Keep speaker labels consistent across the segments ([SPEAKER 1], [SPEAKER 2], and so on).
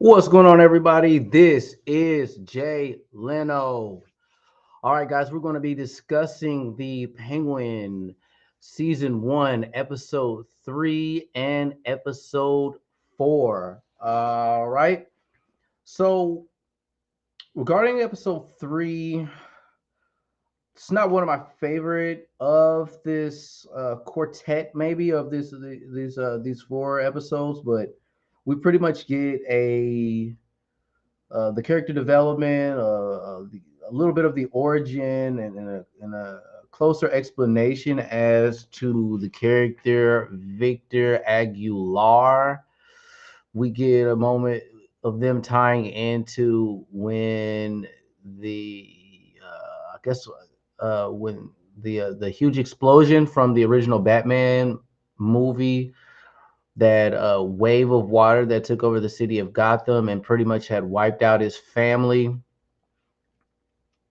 [SPEAKER 1] What's going on, everybody? This is Jay Leno. All right, guys, we're going to be discussing the Penguin Season 1, Episode 3 and Episode 4. All right. So, regarding Episode 3, it's not one of my favorite of this quartet, maybe, of these 4 episodes, but we pretty much get the character development, a little bit of the origin, and a closer explanation as to the character Victor Aguilar. We get a moment of them tying into when I guess when the huge explosion from the original Batman movie, that wave of water that took over the city of Gotham and pretty much had wiped out his family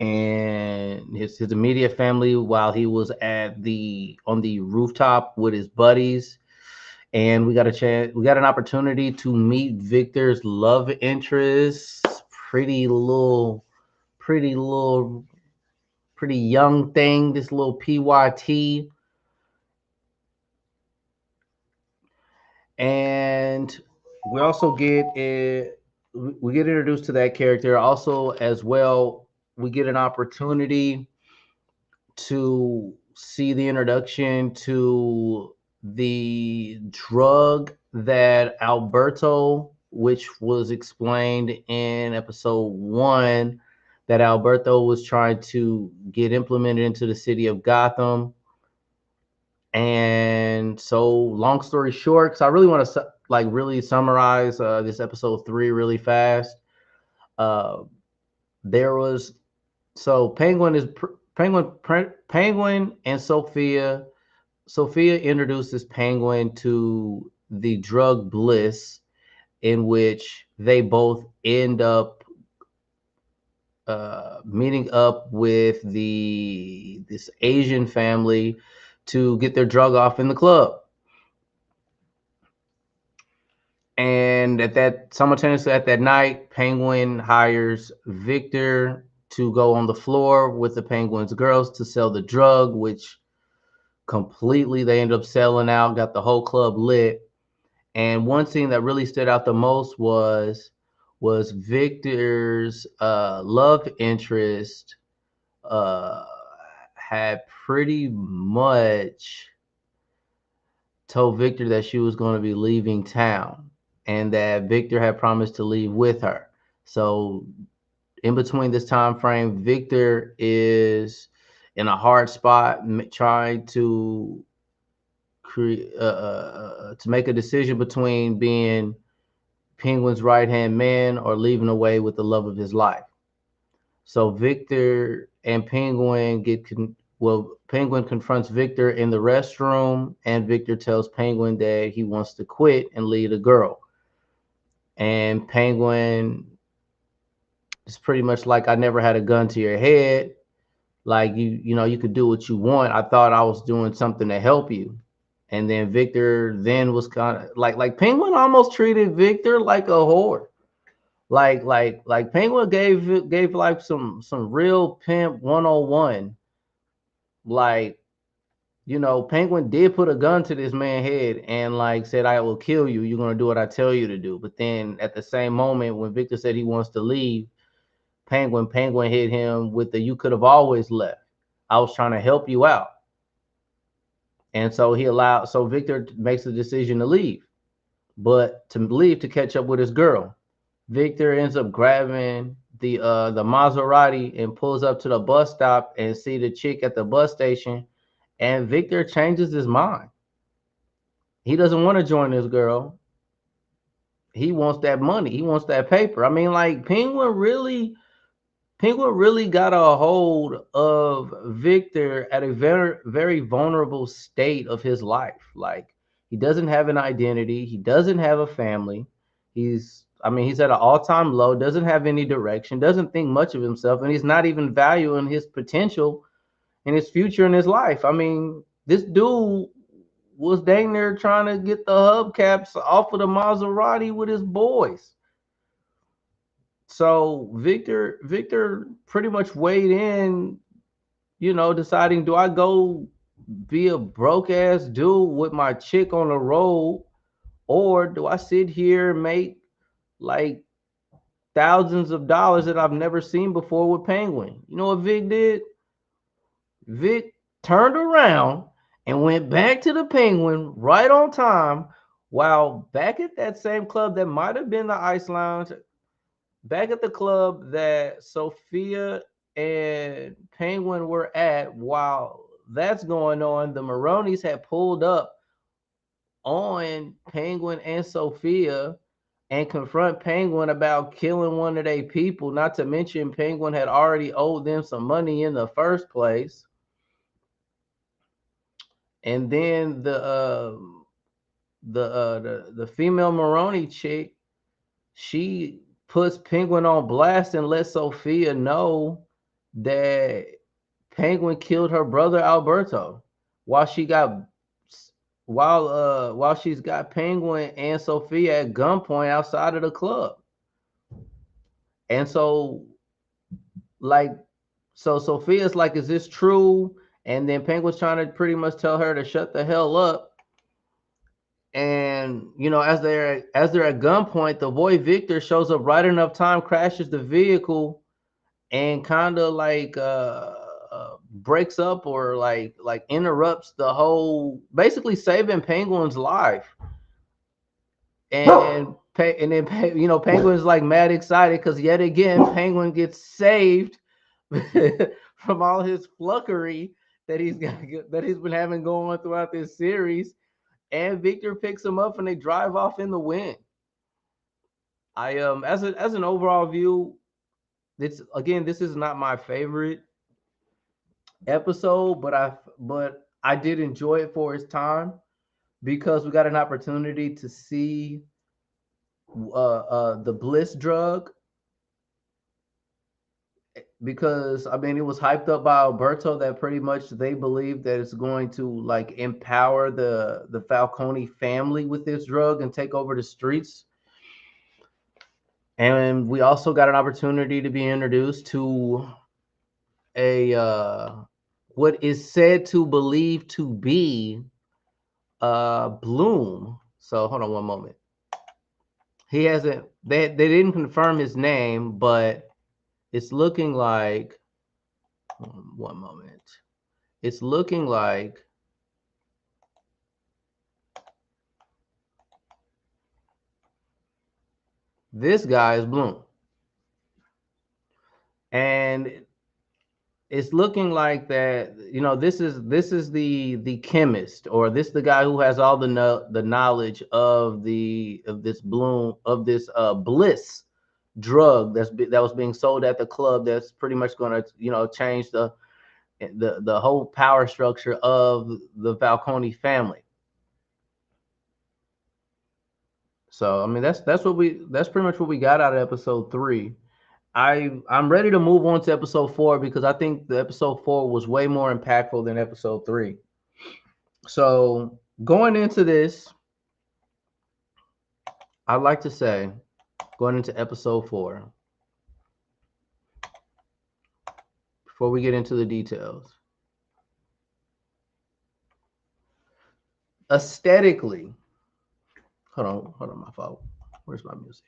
[SPEAKER 1] and his immediate family while he was on the rooftop with his buddies. And we got an opportunity to meet Victor's love interest, pretty young thing, this little PYT. And we also get introduced to that character. Also, as well, we get an opportunity to see the introduction to the drug that Alberto, which was explained in episode 1, that Alberto was trying to get implemented into the city of Gotham. And so, long story short, because I really want to really summarize this episode 3 really fast. There was Penguin and Sophia. Sophia introduces Penguin to the drug Bliss, in which they both end up meeting up with this Asian family to get their drug off in the club. And simultaneously at that night, Penguin hires Victor to go on the floor with the Penguin's girls to sell the drug, which completely they end up selling out, got the whole club lit. And one scene that really stood out the most was Victor's love interest had pretty much told Victor that she was going to be leaving town and that Victor had promised to leave with her. So in between this time frame, Victor is in a hard spot trying to make a decision between being Penguin's right-hand man or leaving away with the love of his life. So Victor and Penguin Penguin confronts Victor in the restroom, and Victor tells Penguin that he wants to quit and leave the girl. And Penguin is pretty much like, I never had a gun to your head. Like, you could do what you want. I thought I was doing something to help you. And then Victor then was kind of like Penguin almost treated Victor like a whore. Like Penguin gave like some real pimp 101. Like, Penguin did put a gun to this man's head and like said, I will kill you. You're gonna do what I tell you to do. But then at the same moment when Victor said he wants to leave, Penguin hit him with the you could have always left. I was trying to help you out. And so Victor makes the decision to leave. But to leave to catch up with his girl. Victor ends up grabbing the Maserati and pulls up to the bus stop and see the chick at the bus station. And Victor changes his mind. He doesn't want to join this girl. He wants that money. He wants that paper. I mean, like Penguin really got a hold of Victor at a very, very vulnerable state of his life. Like he doesn't have an identity. He doesn't have a family. He's at an all-time low, doesn't have any direction, doesn't think much of himself, and he's not even valuing his potential and his future in his life. I mean, this dude was dang near trying to get the hubcaps off of the Maserati with his boys. So Victor pretty much weighed in, deciding, do I go be a broke ass dude with my chick on the road, or do I sit here and make like thousands of dollars that I've never seen before with Penguin? You know what Vic did? Vic turned around and went back to the Penguin right on time, while back at that same club that might have been the Ice Lounge, back at the club that Sophia and Penguin were at. While that's going on, the Maronis had pulled up on Penguin and Sophia and confront Penguin about killing one of their people. Not to mention Penguin had already owed them some money in the first place. And then the female Maroni chick, she puts Penguin on blast and lets Sophia know that Penguin killed her brother Alberto while she got while she's got Penguin and Sophia at gunpoint outside of the club. And so Sophia's like, is this true? And then Penguin's trying to pretty much tell her to shut the hell up. And as they're at gunpoint, the boy Victor shows up right enough time, crashes the vehicle, and kind of like breaks up or like interrupts the whole, basically saving Penguin's life. And then Penguin's like mad excited because yet again Penguin gets saved from all his flunkery that he's been having going on throughout this series. And Victor picks him up and they drive off in the wind. I as an overall view, this is not my favorite episode, but I did enjoy it for its time because we got an opportunity to see the Bliss drug, because it was hyped up by Alberto that pretty much they believe that it's going to like empower the Falcone family with this drug and take over the streets. And we also got an opportunity to be introduced to a what is said to believe to be Bloom. So hold on one moment. He hasn't they didn't confirm his name, but it's looking like one moment. It's looking like this guy is Bloom. And it's looking like that, this is the chemist, or this the guy who has all the knowledge of this Bloom, of this Bliss drug that was being sold at the club, that's pretty much going to change the whole power structure of the Falcone family. So that's pretty much what we got out of episode 3. I'm ready to move on to episode 4 because I think the episode 4 was way more impactful than episode 3. So Going into this, I'd like to say, going into episode 4, before we get into the details, aesthetically, hold on, my fault. Where's my music?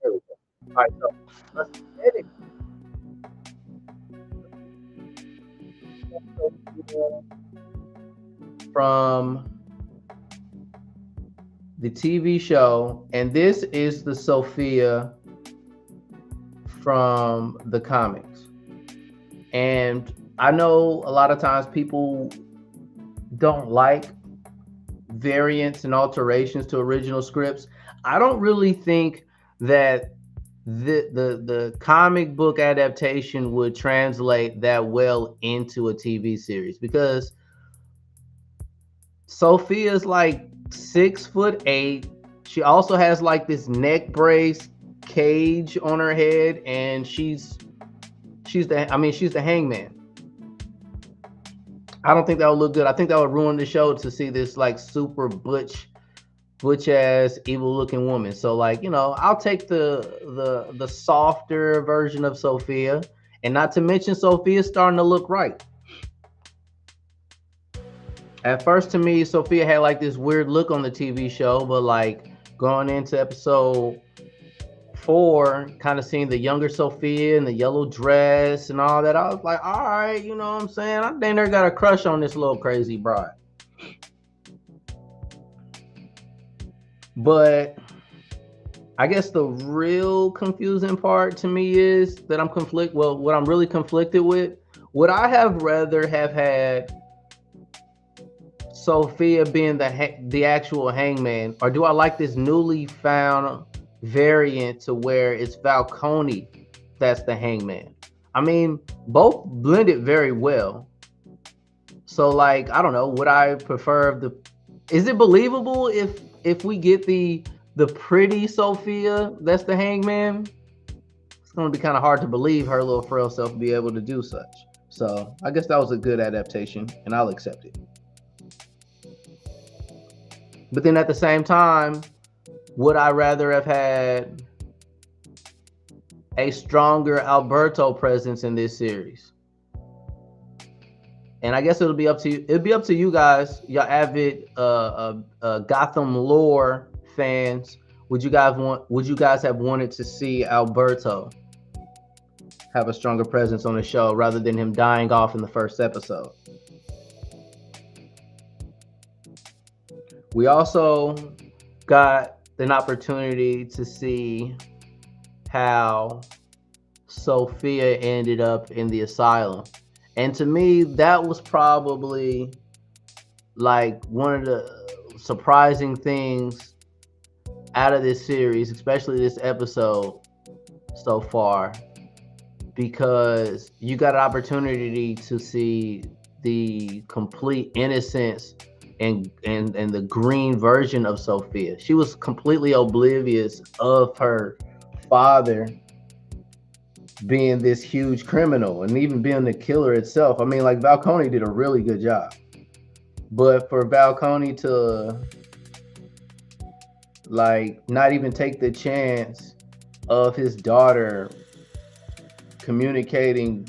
[SPEAKER 1] There we go. All right, so aesthetically, from the TV show, and this is the Sophia from the comics. And I know a lot of times people don't like variants and alterations to original scripts. I don't really think that the comic book adaptation would translate that well into a TV series, because Sophia's like 6'8". She also has like this neck brace cage on her head, and she's the hangman. I don't think that would look good. I think that would ruin the show to see this like super butch ass evil looking woman. So like, I'll take the softer version of Sophia, and not to mention Sophia's starting to look right. At first, to me, Sophia had like this weird look on the TV show, but like going into episode 4, kind of seeing the younger Sophia in the yellow dress and all that, I was like, all right, you know what I'm saying? I think they got a crush on this little crazy bride. But I guess the real confusing part to me is that what I'm really conflicted with, would I have rather have had Sophia being the actual hangman, or do I like this newly found variant to where it's Falcone that's the hangman? I mean, both blended very well. So like, I don't know, would I prefer is it believable if we get the pretty Sophia that's the hangman? It's going to be kind of hard to believe her little frail self be able to do such. So I guess that was a good adaptation, and I'll accept it. But then at the same time, would I rather have had a stronger Alberto presence in this series? And I guess it'll be up to you. It'll be up to you guys, y'all avid Gotham lore fans. Would you guys have wanted to see Alberto have a stronger presence on the show rather than him dying off in the first episode? We also got an opportunity to see how Sophia ended up in the asylum. And to me, that was probably like one of the surprising things out of this series, especially this episode so far, because you got an opportunity to see the complete innocence and the green version of Sophia. She was completely oblivious of her father being this huge criminal and even being the killer itself. I mean, like, Falcone did a really good job. But for Falcone to like not even take the chance of his daughter communicating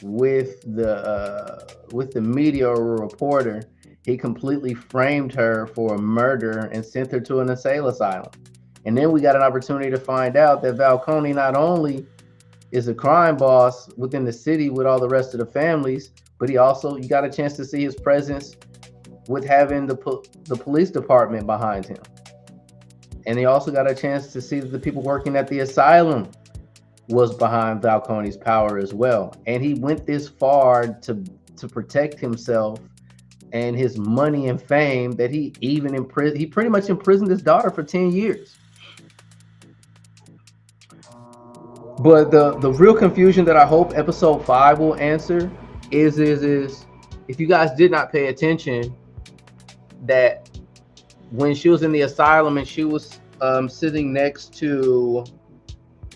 [SPEAKER 1] with the media or a reporter, he completely framed her for a murder and sent her to an asylum. And then we got an opportunity to find out that Falcone not only is a crime boss within the city with all the rest of the families, but you got a chance to see his presence with having the police department behind him. And he also got a chance to see that the people working at the asylum was behind Falcone's power as well. And he went this far to protect himself and his money and fame that he pretty much imprisoned his daughter for 10 years. But the real confusion that I hope episode 5 will answer is if you guys did not pay attention, that when she was in the asylum and she was sitting next to,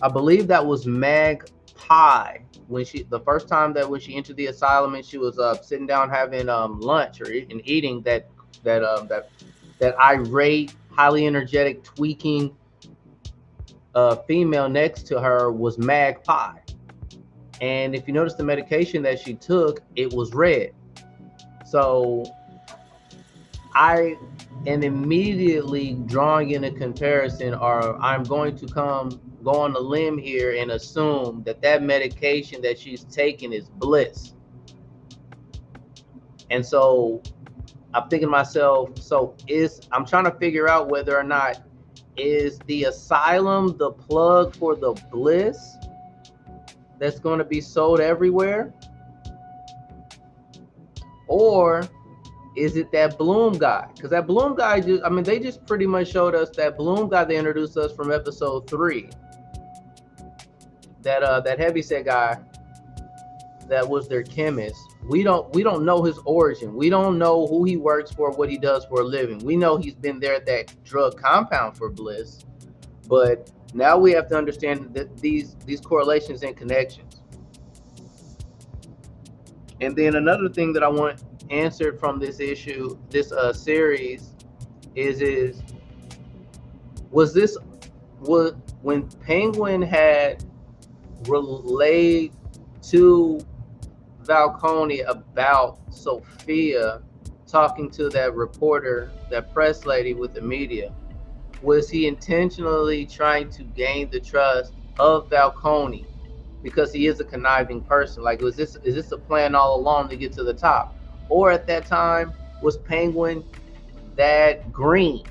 [SPEAKER 1] I believe that was pie when the first time that when she entered the asylum and she was sitting down having lunch and eating that irate, highly energetic, tweaking female next to her was Magpie. And if you notice the medication that she took, it was red. So I am immediately drawing in a comparison, or I'm going to go on a limb here and assume that medication that she's taking is Bliss. And so I'm thinking to myself, I'm trying to figure out whether or not is the asylum the plug for the Bliss that's going to be sold everywhere, or is it that Bloom guy? Because that Bloom guy they just pretty much showed us that Bloom guy they introduced us from episode 3. That heavyset guy that was their chemist. We don't know his origin. We don't know who he works for, what he does for a living. We know he's been there at that drug compound for Bliss, but now we have to understand that these correlations and connections. And then another thing that I want answered from this issue, this series, is when Penguin had relayed to Falcone about Sophia talking to that reporter, that press lady with the media, was he intentionally trying to gain the trust of Falcone because he is a conniving person? Like, is this a plan all along to get to the top? Or at that time, was Penguin that green?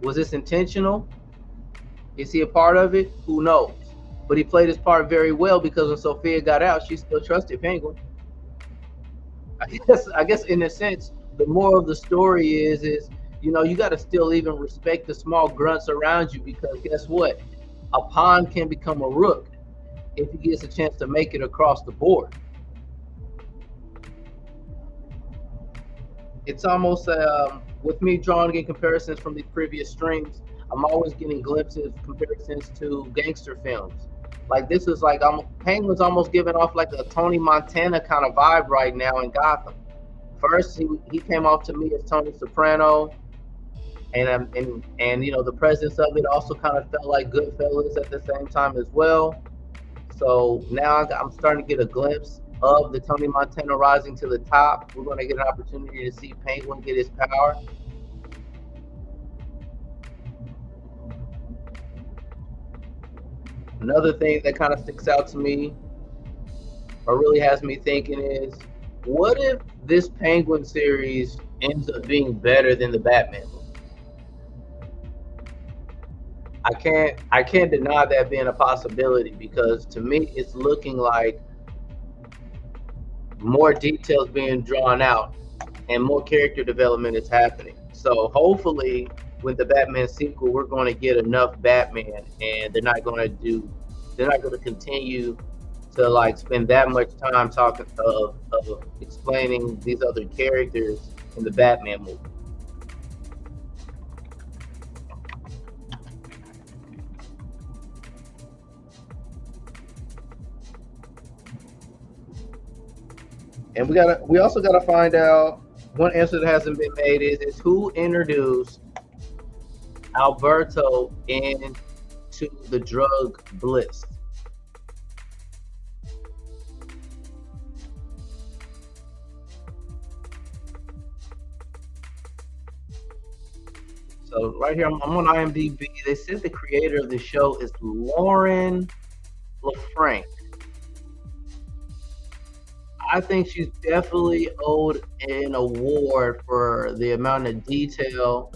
[SPEAKER 1] Was this intentional? Is he a part of it? Who knows? But he played his part very well, because when Sophia got out, she still trusted Penguin. I guess in a sense, the moral of the story is you got to still even respect the small grunts around you, because guess what? A pawn can become a rook if he gets a chance to make it across the board. It's almost with me drawing in comparisons from the previous streams, I'm always getting glimpses, comparisons to gangster films. Like, this is like Penguin's almost giving off like a Tony Montana kind of vibe right now in Gotham. First, he came off to me as Tony Soprano, and the presence of it also kind of felt like Goodfellas at the same time as well. So now I'm starting to get a glimpse of the Tony Montana rising to the top. We're going to get an opportunity to see Penguin get his power. Another thing that kind of sticks out to me, or really has me thinking, is what if this Penguin series ends up being better than the Batman movie? I can't deny that being a possibility, because to me it's looking like more details being drawn out and more character development is happening. So hopefully with the Batman sequel, we're going to get enough Batman, and they're not going to continue to like spend that much time talking of explaining these other characters in the Batman movie. And we also gotta find out, one answer that hasn't been made is who introduced Alberto into the drug Bliss. So right here, I'm on IMDb. They said the creator of the show is Lauren LaFranc. I think she's definitely owed an award for the amount of detail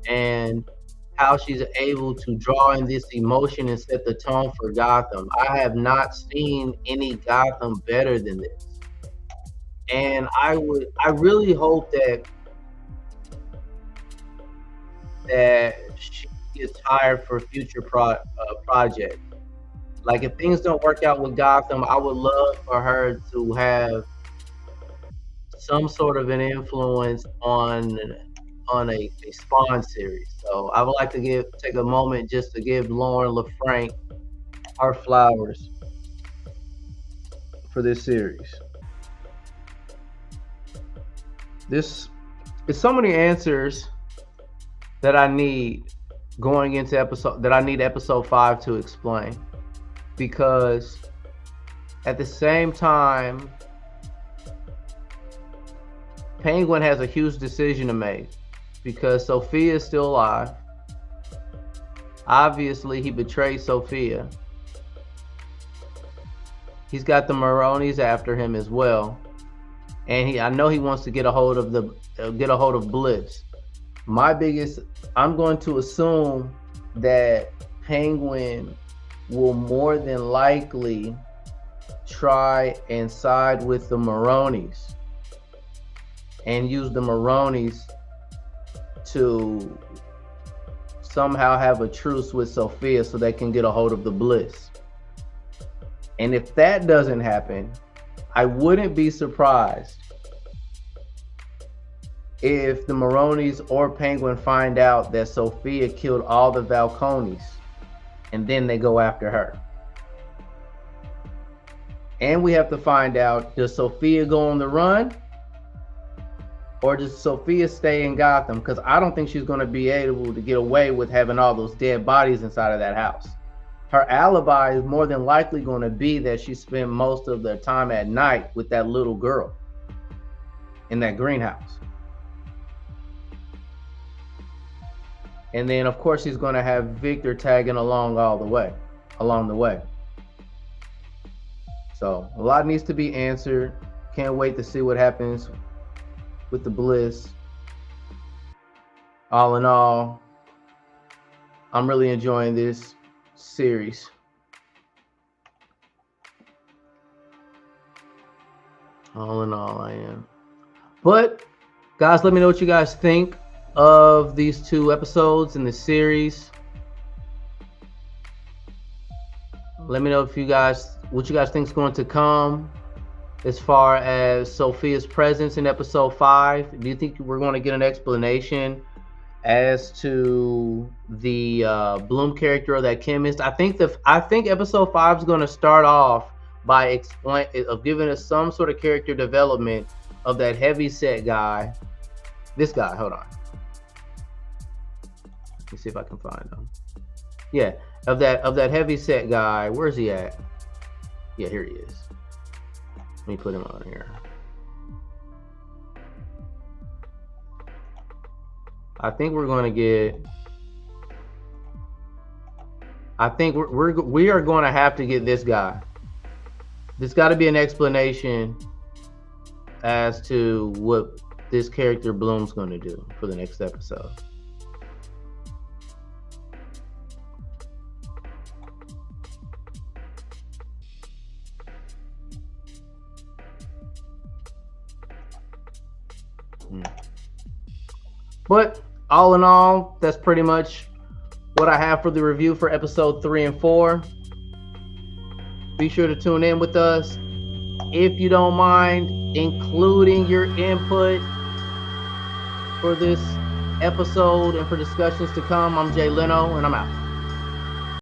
[SPEAKER 1] and how she's able to draw in this emotion and set the tone for Gotham. I have not seen any Gotham better than this. And I really hope that she gets hired for future projects. Like, if things don't work out with Gotham, I would love for her to have some sort of an influence on a Spawn series. So I would like to take a moment just to give Lauren LaFranc her flowers. for this series. This is so many answers that I need going into episode 5 to explain, because at the same time, Penguin has a huge decision to make, because Sophia is still alive. Obviously, he betrayed Sophia. He's got the Maronis after him as well, and I know he wants to get a hold of Bliss. I'm going to assume that Penguin will more than likely try and side with the Maronis and use the Maronis to somehow have a truce with Sophia so they can get a hold of the Bliss. And if that doesn't happen, I wouldn't be surprised if the Maronis or Penguin find out that Sophia killed all the Falcones, and then they go after her. And we have to find out, does Sophia go on the run, or does Sophia stay in Gotham? Because I don't think she's going to be able to get away with having all those dead bodies inside of that house. Her alibi is more than likely going to be that she spent most of the time at night with that little girl in that greenhouse. And then, of course, he's going to have Victor tagging along the way. So a lot needs to be answered. Can't wait to see what happens with the Bliss. All in all, I'm really enjoying this series. All in all, I am. But guys, let me know what you guys think of these 2 episodes in the series. Let me know what you guys think is going to come as far as Sophia's presence in episode 5. Do you think we're going to get an explanation as to the Bloom character or that chemist? I think episode 5 is going to start off by giving us some sort of character development of that heavyset guy. This guy, hold on. Let me see if I can find him. Yeah, of that heavyset guy. Where's he at? Yeah, here he is. Let me put him on here. I think we're going to get. I think we are going to have to get this guy. There's got to be an explanation as to what this character Bloom's going to do for the next episode. But all in all, that's pretty much what I have for the review for episode 3 and 4. Be sure to tune in with us. If you don't mind including your input for this episode and for discussions to come, I'm Jay Leno, and I'm out.